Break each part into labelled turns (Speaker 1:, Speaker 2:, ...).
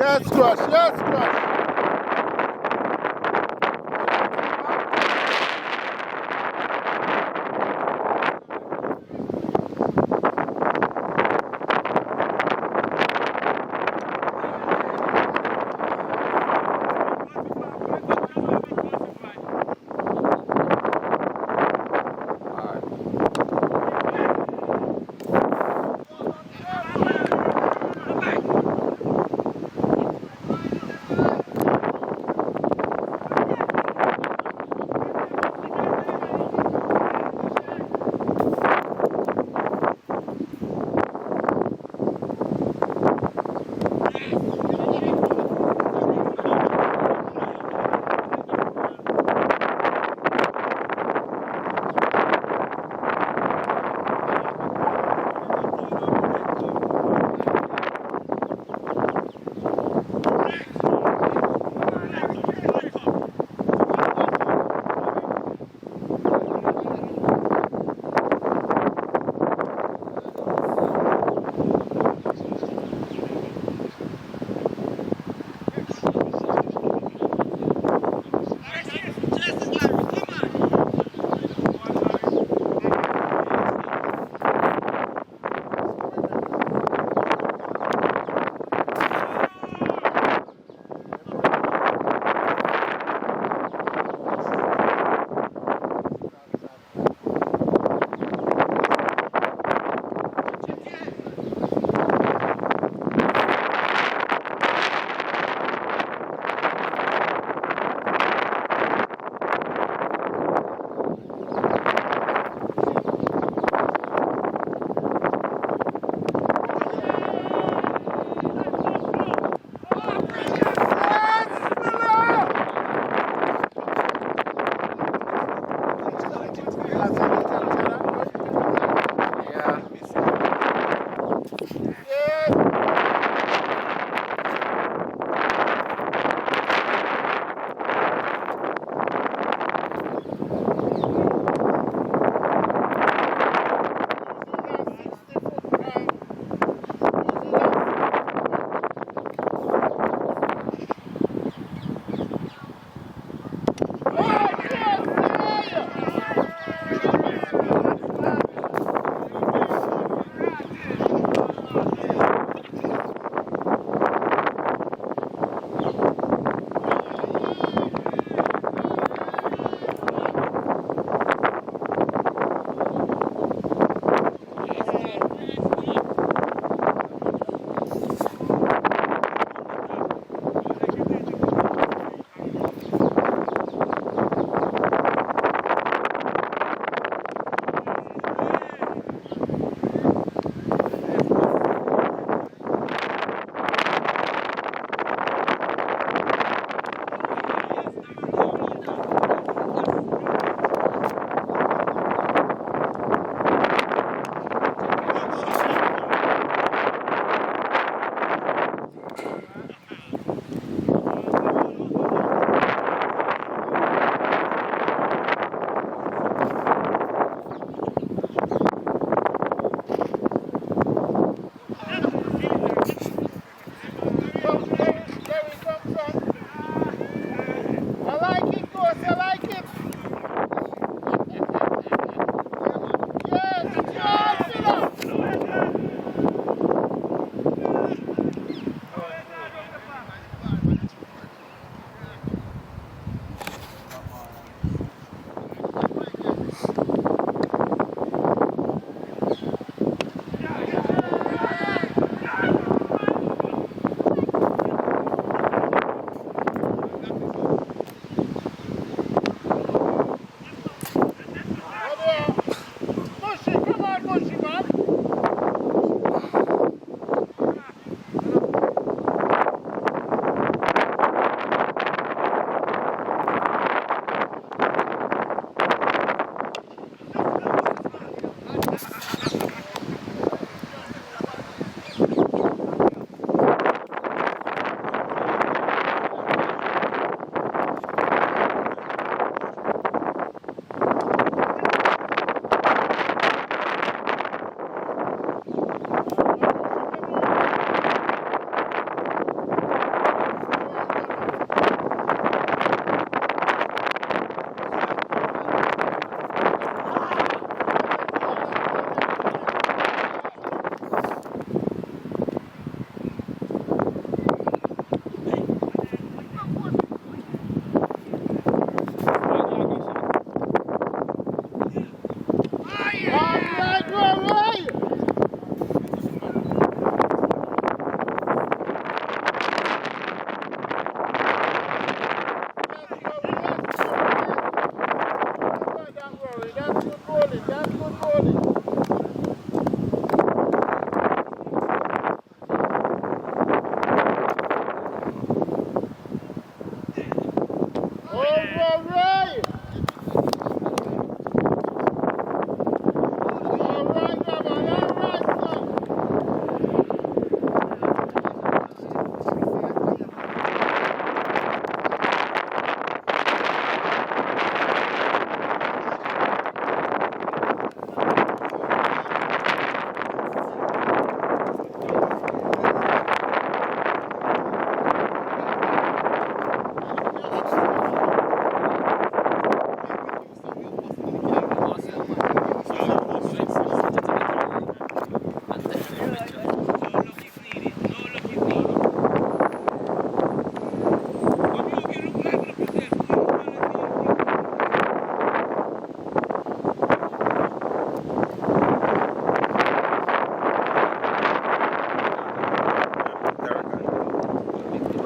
Speaker 1: Yes, crush. Yes, crush.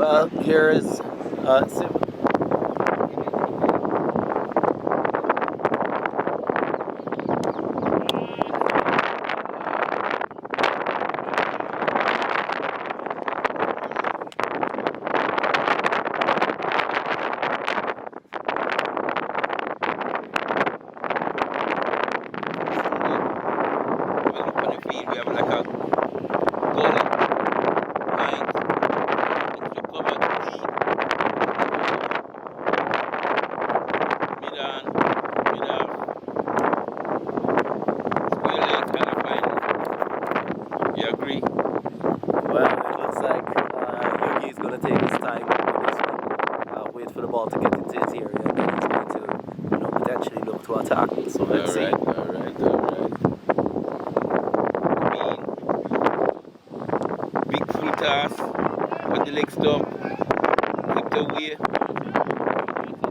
Speaker 1: Well, here is Simba. Well, it looks like Yogi is going to take his time with this one. Wait for the ball to get into his area, and then he's going to, potentially look to attack. So let's see.
Speaker 2: All right. Big full toss, with the leg stump, clipped away.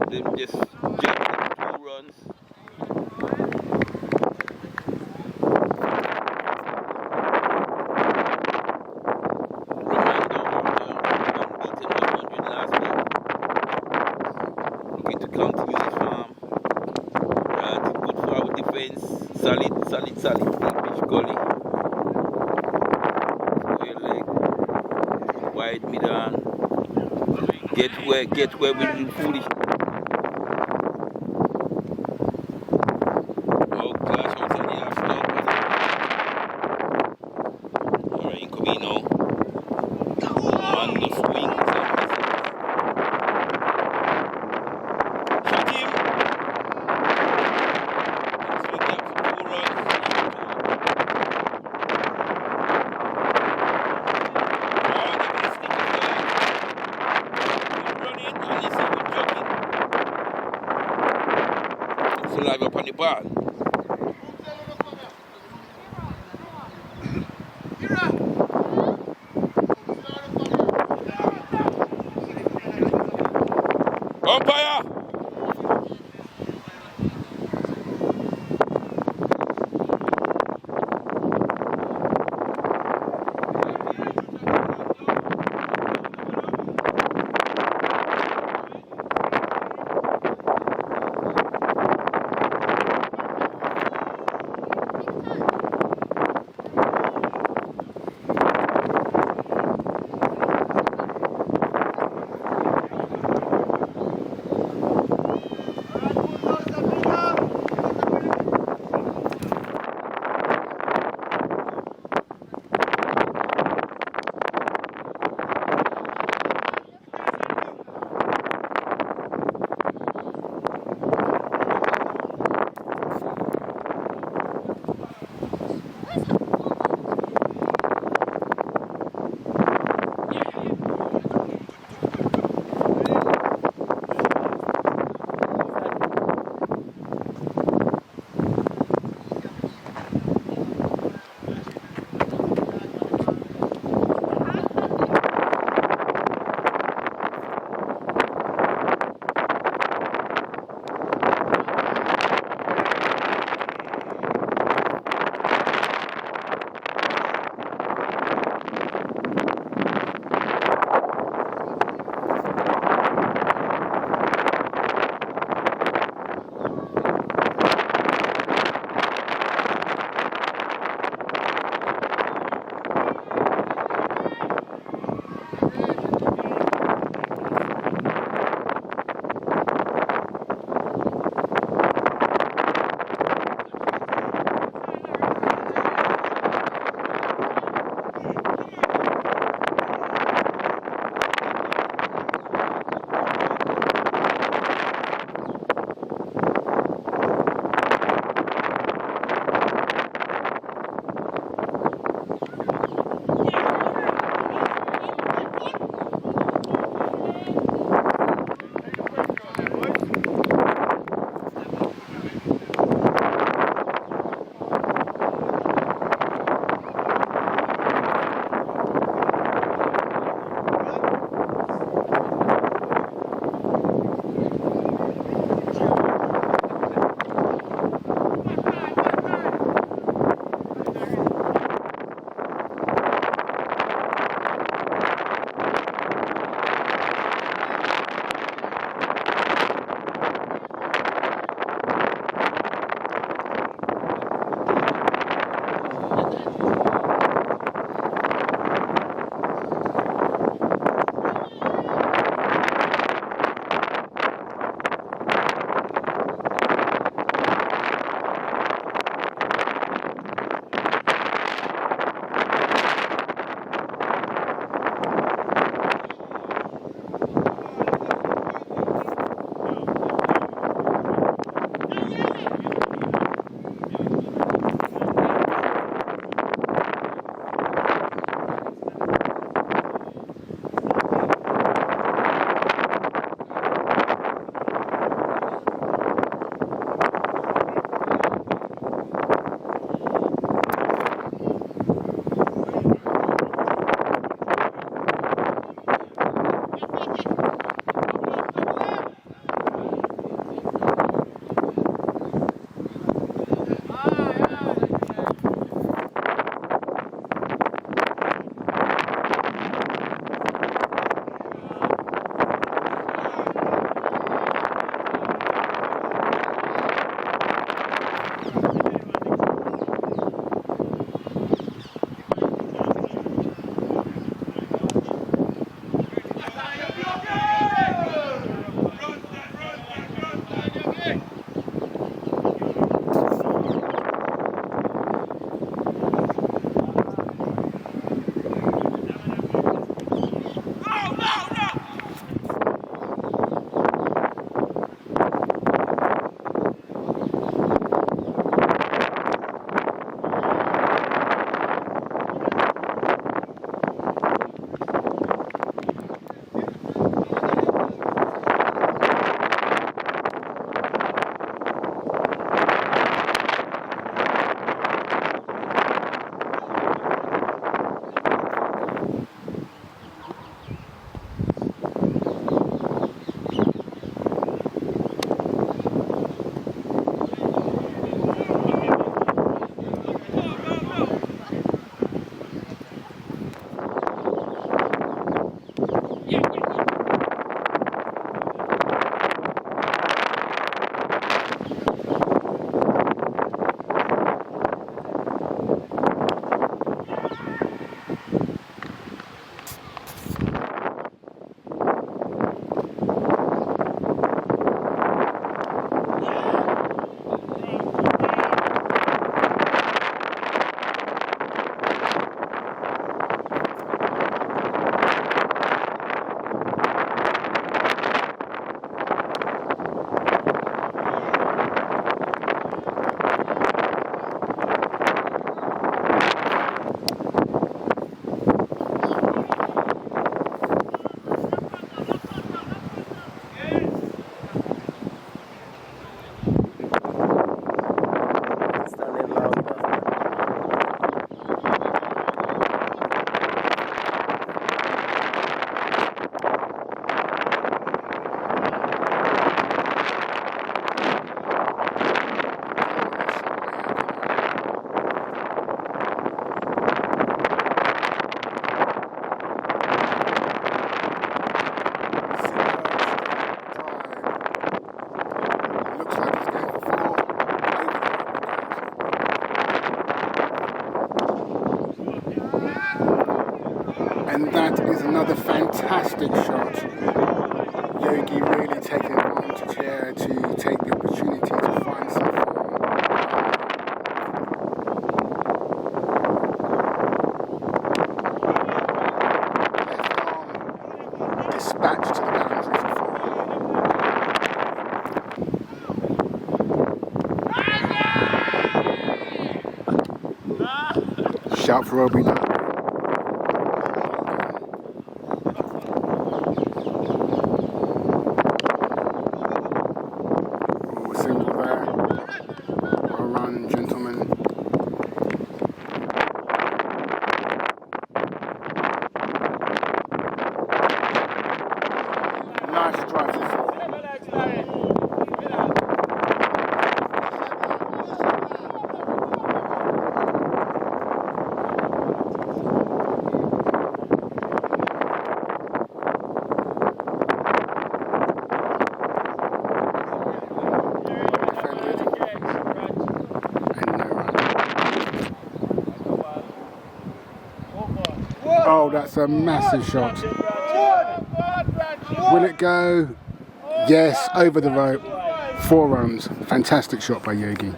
Speaker 2: Them just jumped 2 runs. Solid, pitch gully. Square leg, wide mid on. Get where we do foolish. Oh gosh, outside the half stop. Alright, incoming now. Man, the swing. Shot him. Live up on the ball. Umpire!
Speaker 3: Another fantastic shot. Yogi really taking advantage here to take the opportunity to find some form. Dispatch to the boundary for four. Shout for Obi now. Single there. Well run, gentlemen. Nice drive to four. Oh, that's a massive shot. Will it go? Yes, over the rope. 4 runs. Fantastic shot by Yogi.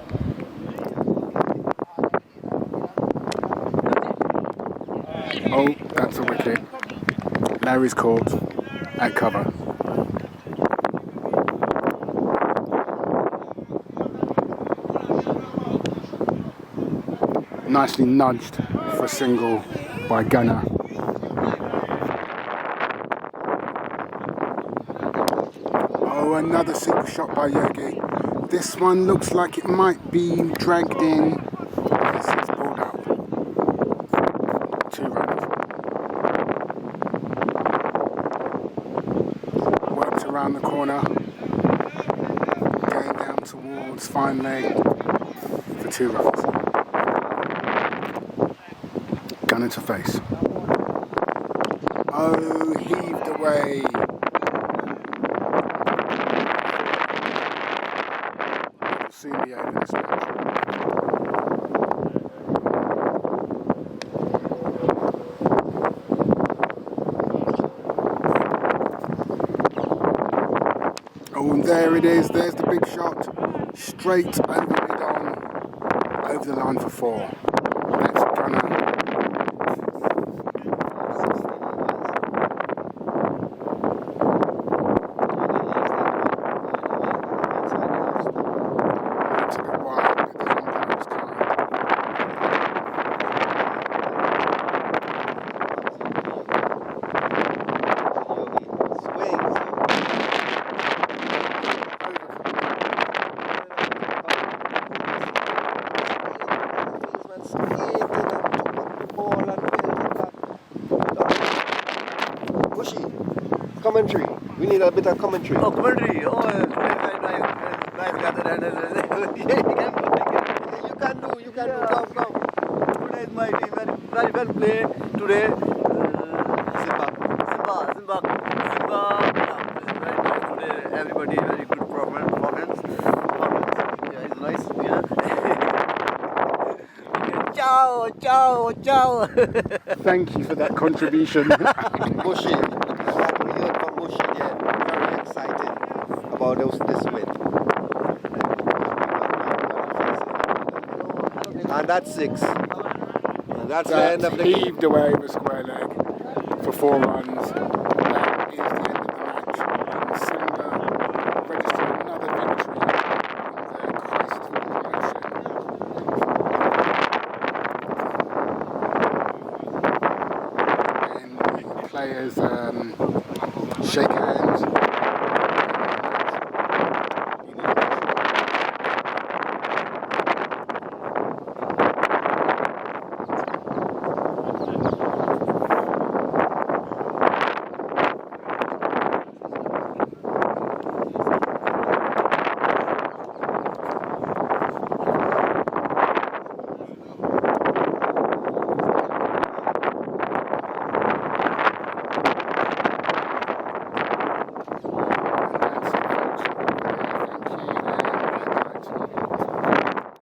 Speaker 3: Oh, that's a wicket. Larry's caught at cover. Nicely nudged for a single by Gunner. Oh, another single shot by Yogi. This one looks like it might be dragged in. Yes, it's pulled up. 2 runs. Worked around the corner. Going down towards fine leg for 2 runs. Gunner to face. Oh, heaved away. See me over this match. Oh, and there it is. There's the big shot. Straight over mid on. Over the line for 4. That's Gunner.
Speaker 4: Commentary. We need a bit of commentary.
Speaker 1: Oh, commentary. Oh, nice gather and
Speaker 4: You can do. Come.
Speaker 1: Today is my team very well played. Today, Simba. Very nice today. Everybody very good performance. Yeah, it's nice. Yeah. Ciao.
Speaker 3: Thank you for that contribution.
Speaker 4: Bushy. We heard from Bushy again. Very excited about this win. And that's 6. And that's the end of the game.
Speaker 3: Heaved away with square leg for 4 runs. That is the end of the match. And Simba registered another victory on their quest for promotion. And the players shake hands.